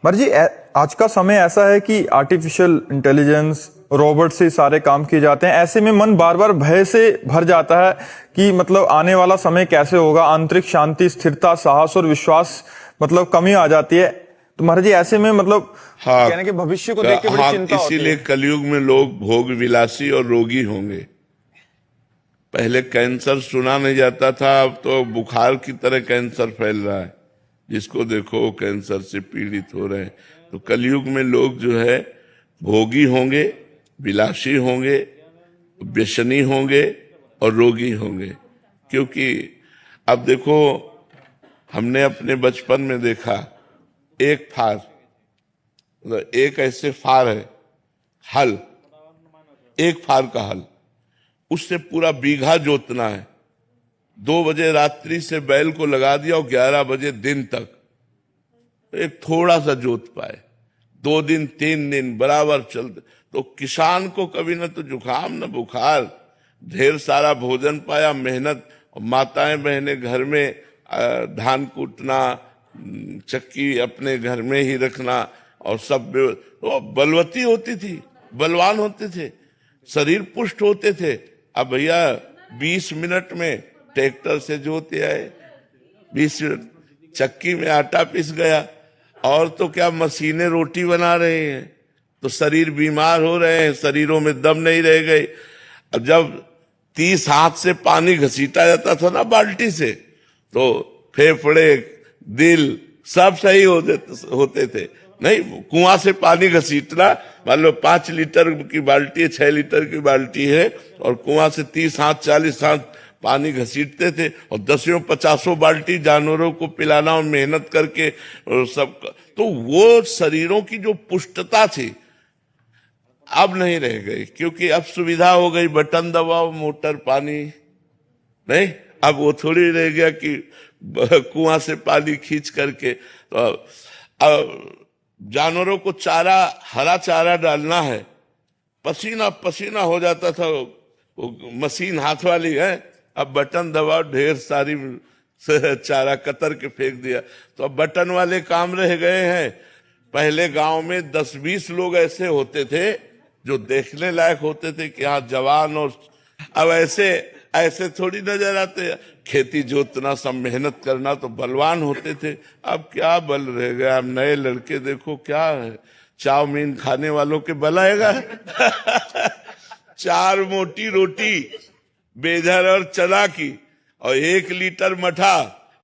मर्जी आज का समय ऐसा है कि आर्टिफिशियल इंटेलिजेंस रोबोट से सारे काम किए जाते हैं। ऐसे में मन बार बार भय से भर जाता है कि मतलब आने वाला समय कैसे होगा। आंतरिक शांति, स्थिरता, साहस और विश्वास मतलब कमी आ जाती है। तो महाराज जी ऐसे में मतलब कहने के भविष्य को देख के बड़ी चिंता होती है। इसीलिए कलयुग में लोग भोग विलासी और रोगी होंगे। पहले कैंसर सुना नहीं जाता था, अब तो बुखार की तरह कैंसर फैल रहा है। जिसको देखो कैंसर से पीड़ित हो रहे हैं। तो कलयुग में लोग जो है भोगी होंगे, विलासी होंगे, व्यसनी होंगे और रोगी होंगे। क्योंकि अब देखो, हमने अपने बचपन में देखा, एक फार, मतलब एक ऐसे फार है, हल, एक फार का हल, उससे पूरा बीघा जोतना है। 2 बजे रात्रि से बैल को लगा दिया और 11 बजे दिन तक एक थोड़ा सा जोत पाए। 2 दिन 3 दिन बराबर चलते तो किसान को कभी न तो जुकाम न बुखार, ढेर सारा भोजन पाया, मेहनत। माताएं बहनें घर में धान कूटना, चक्की अपने घर में ही रखना और सब तो बलवती होती थी, बलवान होते थे, शरीर पुष्ट होते थे। अब भैया 20 मिनट में ट्रैक्टर से जोते आए, 20 मिनट चक्की में आटा पिस गया। और तो क्या मशीनें रोटी बना रहे हैं, तो शरीर बीमार हो रहे हैं, शरीरों में दम नहीं रह गए। अब जब 30 हाथ से पानी घसीटा जाता था ना बाल्टी से, तो फेफड़े, दिल सब सही होते थे। नहीं, कुआं से पानी घसीटना, मान लो 5 लीटर की बाल्टी है, 6 लीटर की बाल्टी है, और कुआं से 30 हाथ 40 हाथ पानी घसीटते थे, और 10-50 बाल्टी जानवरों को पिलाना और मेहनत करके और सब। तो वो शरीरों की जो पुष्टता थी अब नहीं रह गई, क्योंकि अब सुविधा हो गई, बटन दबाओ मोटर पानी। नहीं, अब वो थोड़ी रह गया कि कुआं से पानी खींच करके। तो अब जानवरों को चारा, हरा चारा डालना है, पसीना पसीना हो जाता था। वो मशीन हाथ वाली है, अब बटन दबाओ, ढेर सारी चारा कतर के फेंक दिया। तो अब बटन वाले काम रह गए हैं। पहले गांव में 10-20 लोग ऐसे होते थे जो देखने लायक होते थे कि हाँ जवान, और अब ऐसे थोड़ी नजर आते। खेती जोतना, सब मेहनत करना, तो बलवान होते थे। अब क्या बल रह गया। अब नए लड़के देखो क्या है, चाउमीन खाने वालों के बल आएगा। 4 मोटी रोटी बेजर और चना की और 1 लीटर मठा,